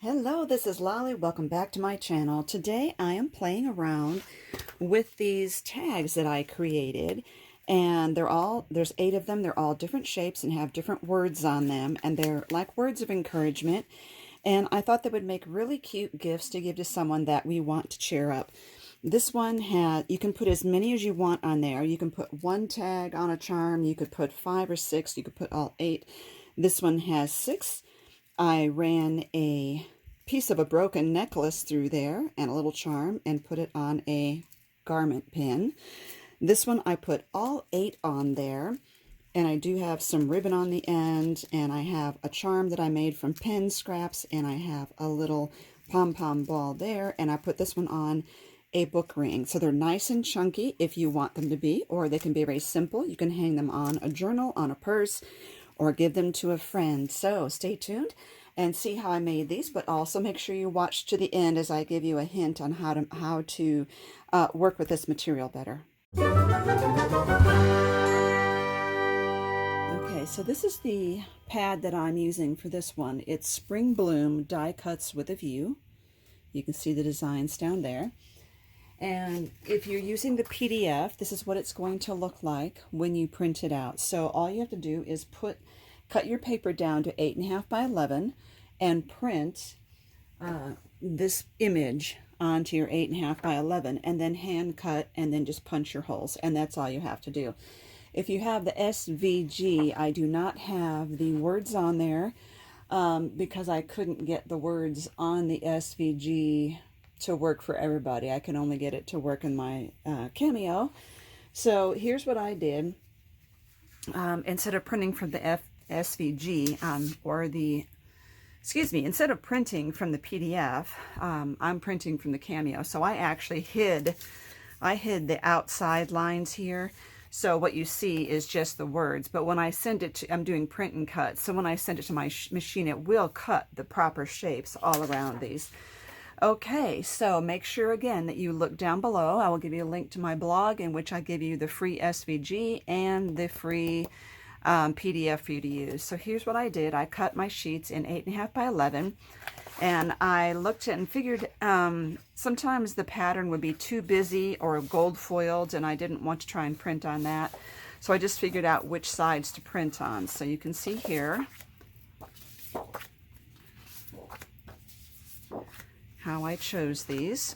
Hello, this is Lolly. Welcome back to my channel. Today I am playing around with these tags that I created, and there's 8 of them. They're all different shapes and have different words on them, and they're like words of encouragement, and I thought they would make really cute gifts to give to someone that we want to cheer up. This one you can put as many as you want on there. You can put 1 tag on a charm, you could put 5 or 6, you could put all 8. This one has 6. I ran a piece of a broken necklace through there and a little charm and put it on a garment pin. This one I put all 8 on there, and I do have some ribbon on the end, and I have a charm that I made from pen scraps, and I have a little pom-pom ball there, and I put this one on a book ring. So they're nice and chunky if you want them to be, or they can be very simple. You can hang them on a journal, on a purse, or give them to a friend. So stay tuned and see how I made these, but also make sure you watch to the end as I give you a hint on how to work with this material better. Okay, so this is the pad that I'm using for this one. It's Spring Bloom Die Cuts with a View. You can see the designs down there. And if you're using the PDF, this is what it's going to look like when you print it out. So all you have to do is cut your paper down to 8.5 by 11 and print this image onto your 8.5 by 11, and then hand cut and then just punch your holes, and that's all you have to do. If you have the SVG, I do not have the words on there because I couldn't get the words on the SVG to work for everybody. I can only get it to work in my Cameo. So here's what I did. Instead of printing from the SVG instead of printing from the PDF, I'm printing from the Cameo. So I actually hid the outside lines here. So what you see is just the words. But when I send it to, I'm doing print and cut. So when I send it to my machine, it will cut the proper shapes all around these. Okay, so make sure again that you look down below. I will give you a link to my blog in which I give you the free SVG and the free PDF for you to use. So here's what I did. I cut my sheets in 8.5 by 11, and I looked at and figured sometimes the pattern would be too busy or gold foiled, and I didn't want to try and print on that. So I just figured out which sides to print on. So you can see here how I chose these.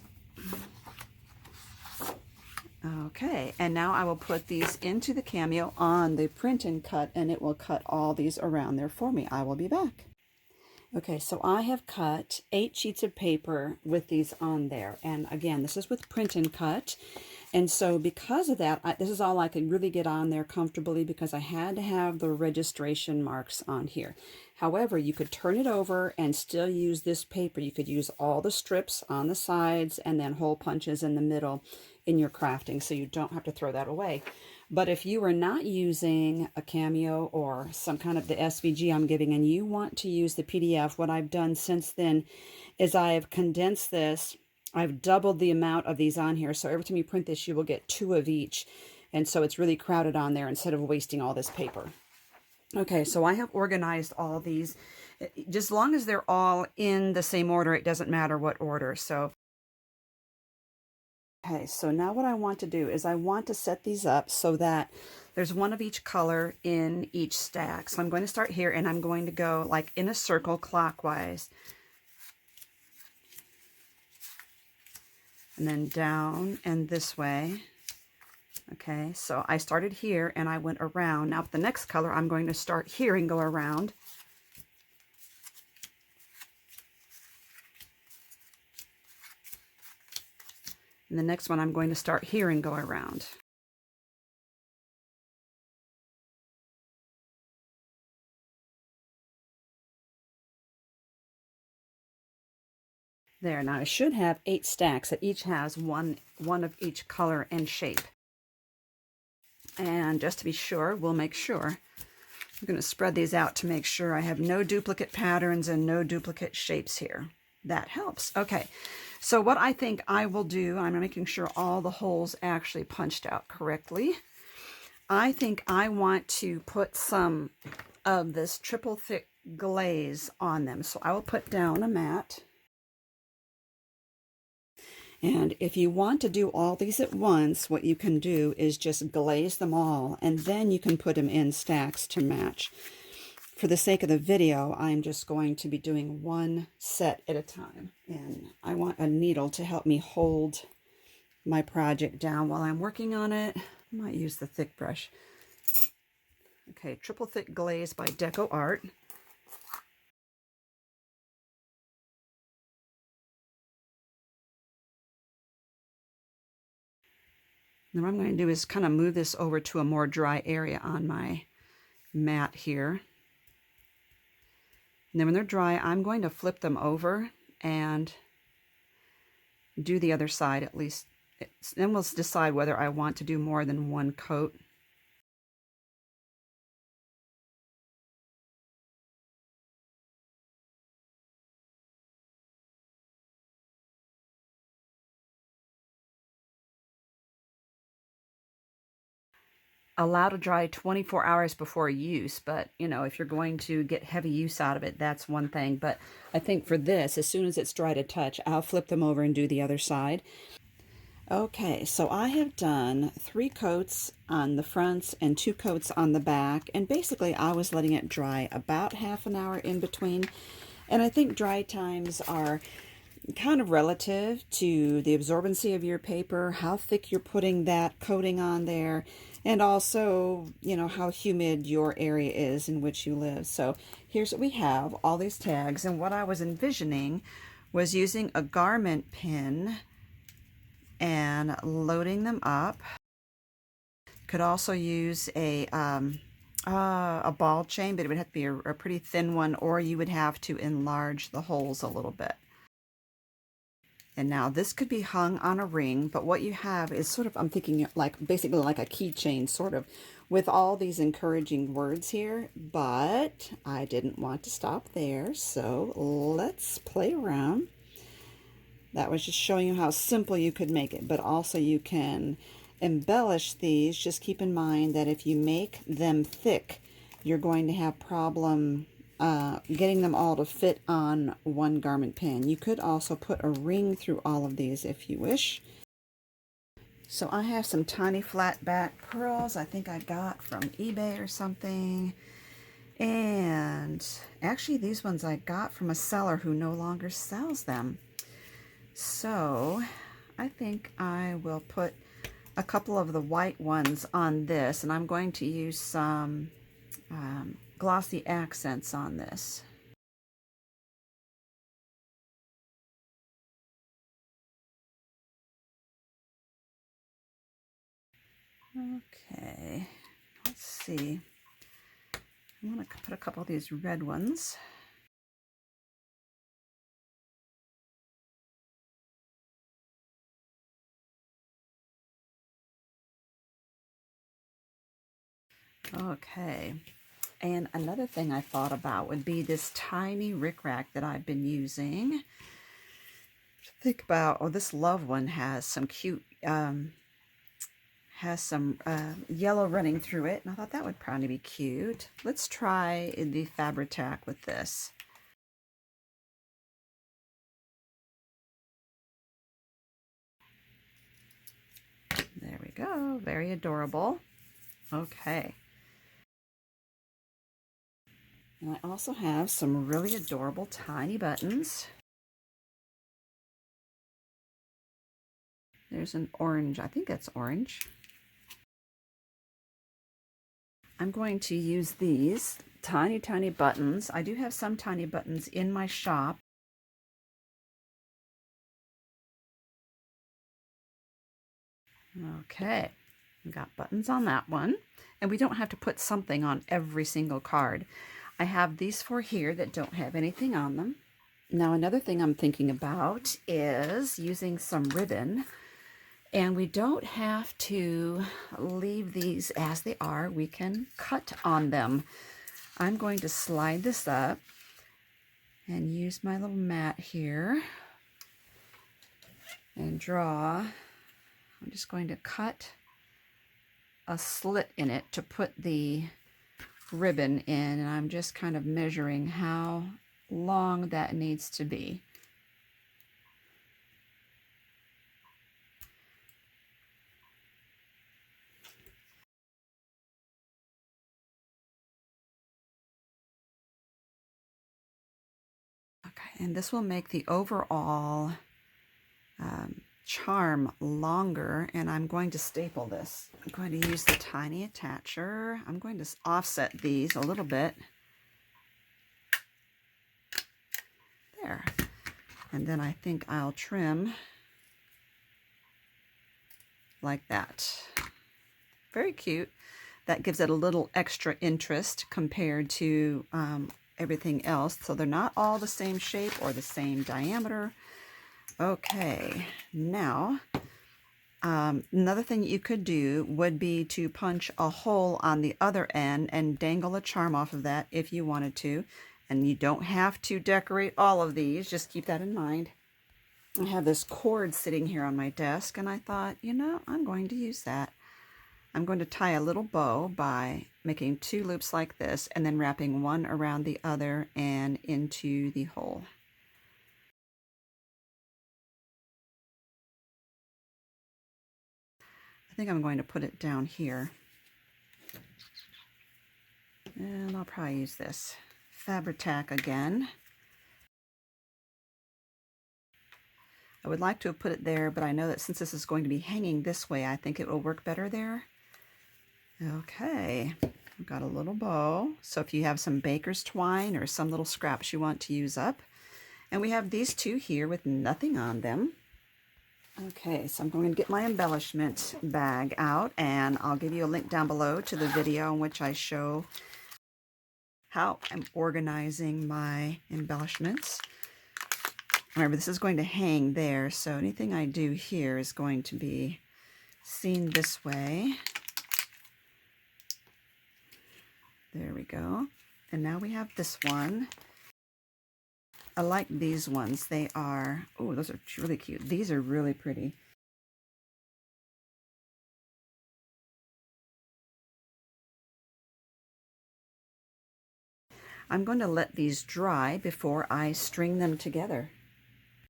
Okay, and now I will put these into the Cameo on the print and cut, and it will cut all these around there for me. I will be back. Okay, so I have cut 8 sheets of paper with these on there, and again, this is with print and cut. And so because of that, this is all I could really get on there comfortably because I had to have the registration marks on here. However, you could turn it over and still use this paper. You could use all the strips on the sides and then hole punches in the middle in your crafting, so you don't have to throw that away. But if you are not using a Cameo or some kind of the SVG I'm giving and you want to use the PDF, what I've done since then is I have condensed this. I've doubled the amount of these on here, so every time you print this, you will get 2 of each. And so it's really crowded on there instead of wasting all this paper. Okay, so I have organized all these. Just as long as they're all in the same order, it doesn't matter what order. So, okay, so now what I want to do is I want to set these up so that there's 1 of each color in each stack. So I'm going to start here, and I'm going to go like in a circle clockwise. And then down and this way. Okay, so I started here and I went around. Now with the next color, I'm going to start here and go around. And the next one, I'm going to start here and go around. There, now I should have 8 stacks that each has one of each color and shape. And just to be sure, we'll make sure. I'm going to spread these out to make sure I have no duplicate patterns and no duplicate shapes here. That helps. Okay, so what I think I will do, I'm making sure all the holes actually punched out correctly. I think I want to put some of this triple thick glaze on them. So I will put down a mat. And if you want to do all these at once, what you can do is just glaze them all, and then you can put them in stacks to match. For the sake of the video, I'm just going to be doing one set at a time. And I want a needle to help me hold my project down while I'm working on it. I might use the thick brush. Okay, Triple Thick Glaze by Deco Art. Now what I'm going to do is kind of move this over to a more dry area on my mat here. And then when they're dry, I'm going to flip them over and do the other side at least. Then we'll decide whether I want to do more than one coat. Allow to dry 24 hours before use, but you know, if you're going to get heavy use out of it, that's one thing. But I think for this, as soon as it's dry to touch, I'll flip them over and do the other side. Okay, so I have done 3 coats on the fronts and 2 coats on the back, and basically I was letting it dry about half an hour in between. And I think dry times are kind of relative to the absorbency of your paper, how thick you're putting that coating on there, and also, you know, how humid your area is in which you live. So here's what we have, all these tags, and what I was envisioning was using a garment pin and loading them up. Could also use a ball chain, but it would have to be a pretty thin one, or you would have to enlarge the holes a little bit. And now this could be hung on a ring, but what you have is sort of, I'm thinking like basically like a keychain sort of, with all these encouraging words here, but I didn't want to stop there, so let's play around. That was just showing you how simple you could make it, but also you can embellish these. Just keep in mind that if you make them thick, you're going to have problem getting them all to fit on one garment pin. You could also put a ring through all of these if you wish. So I have some tiny flat back pearls I think I got from eBay or something. And actually these ones I got from a seller who no longer sells them. So I think I will put a couple of the white ones on this, and I'm going to use some Glossy Accents on this. Okay, let's see. I want to put a couple of these red ones. Okay, and another thing I thought about would be this tiny rickrack that I've been using. Think about, oh, this love one has some cute, has some yellow running through it, and I thought that would probably be cute. Let's try the Fabri-Tac with this. There we go, very adorable. Okay. And I also have some really adorable tiny buttons. There's an orange, I think that's orange. I'm going to use these tiny, tiny buttons. I do have some tiny buttons in my shop. Okay, we got buttons on that one. And we don't have to put something on every single card. I have these 4 here that don't have anything on them. Now another thing I'm thinking about is using some ribbon. And we don't have to leave these as they are. We can cut on them. I'm going to slide this up and use my little mat here and draw. I'm just going to cut a slit in it to put the ribbon in, and I'm just kind of measuring how long that needs to be. Okay, and this will make the overall charm longer, and I'm going to staple this. I'm going to use the tiny attacher. I'm going to offset these a little bit. There. And then I think I'll trim like that. Very cute. That gives it a little extra interest compared to everything else. So they're not all the same shape or the same diameter. Okay, now another thing you could do would be to punch a hole on the other end and dangle a charm off of that if you wanted to. And you don't have to decorate all of these, just keep that in mind. I have this cord sitting here on my desk, and I thought, you know, I'm going to use that. I'm going to tie a little bow by making 2 loops like this and then wrapping one around the other and into the hole. I think I'm going to put it down here. And I'll probably use this Fabri-Tac again. I would like to have put it there, but I know that since this is going to be hanging this way, I think it will work better there. Okay, I've got a little bow. So if you have some baker's twine or some little scraps you want to use up. And we have these 2 here with nothing on them. Okay, so I'm going to get my embellishment bag out, and I'll give you a link down below to the video in which I show how I'm organizing my embellishments. Remember, this is going to hang there, so anything I do here is going to be seen this way. There we go. And now we have this one. I like these ones. They are, oh, those are really cute. These are really pretty. I'm going to let these dry before I string them together.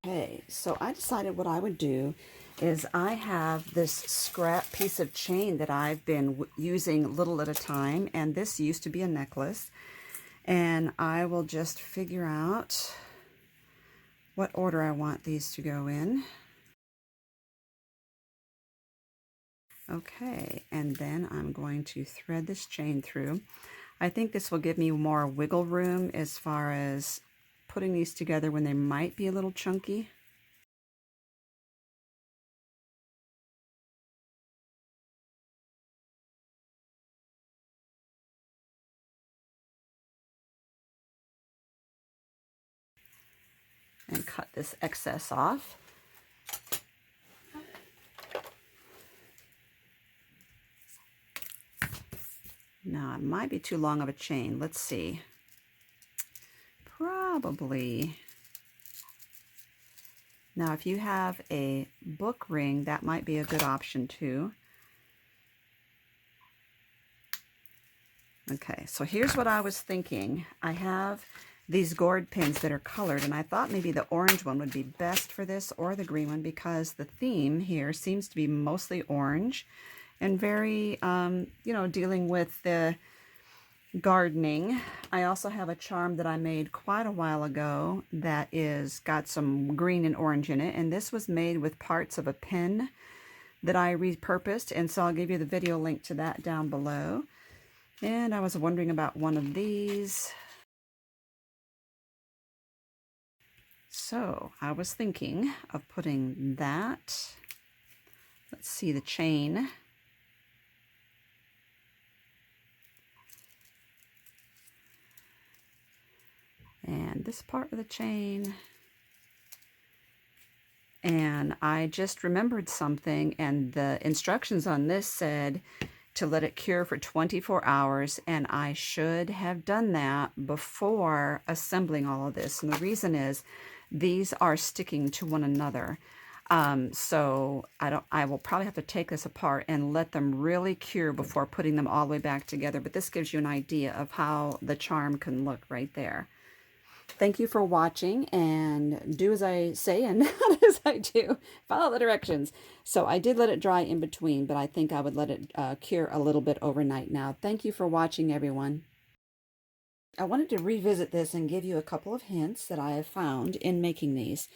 Okay, so I decided what I would do is I have this scrap piece of chain that I've been using little at a time, and this used to be a necklace, and I will just figure out what order I want these to go in. Okay, and then I'm going to thread this chain through. I think this will give me more wiggle room as far as putting these together when they might be a little chunky. And cut this excess off. Now, it might be too long of a chain. Let's see. Probably. Now, if you have a book ring, that might be a good option too. Okay, so here's what I was thinking. I have these gourd pins that are colored, and I thought maybe the orange one would be best for this, or the green one, because the theme here seems to be mostly orange and very, you know, dealing with the gardening. I also have a charm that I made quite a while ago that is got some green and orange in it, and this was made with parts of a pen that I repurposed, and so I'll give you the video link to that down below. And I was wondering about one of these. So I was thinking of putting that. Let's see the chain. And this part of the chain. And I just remembered something, and the instructions on this said to let it cure for 24 hours, and I should have done that before assembling all of this. And the reason is these are sticking to one another. So I will probably have to take this apart and let them really cure before putting them all the way back together. But this gives you an idea of how the charm can look right there. Thank you for watching, and do as I say and not as I do. Follow the directions. So I did let it dry in between, but I think I would let it cure a little bit overnight now. Thank you for watching, everyone. I wanted to revisit this and give you a couple of hints that I have found in making these.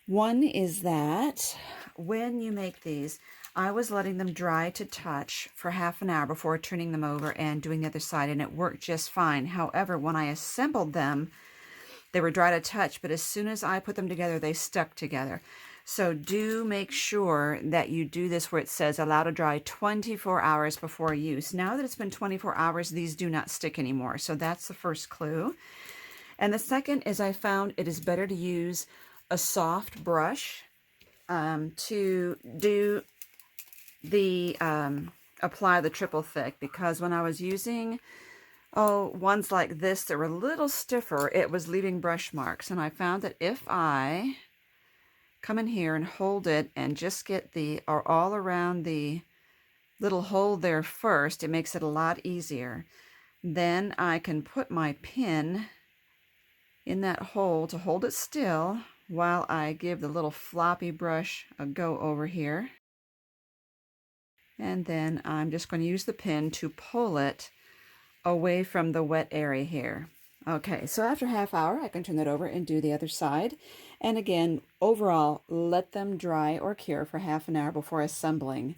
One is that when you make these, I was letting them dry to touch for half an hour before turning them over and doing the other side, and it worked just fine. However, when I assembled them, they were dry to touch, but as soon as I put them together, they stuck together. So do make sure that you do this where it says allow to dry 24 hours before use. Now that it's been 24 hours, these do not stick anymore. So that's the first clue. And the second is I found it is better to use a soft brush to do the apply the triple thick, because when I was using ones like this that were a little stiffer, it was leaving brush marks. And I found that if I come in here and hold it and just get the all around the little hole there first, it makes it a lot easier. Then I can put my pin in that hole to hold it still while I give the little floppy brush a go over here. And then I'm just going to use the pin to pull it away from the wet area here. Okay, so after half hour, I can turn that over and do the other side. And again, overall, let them dry or cure for half an hour before assembling.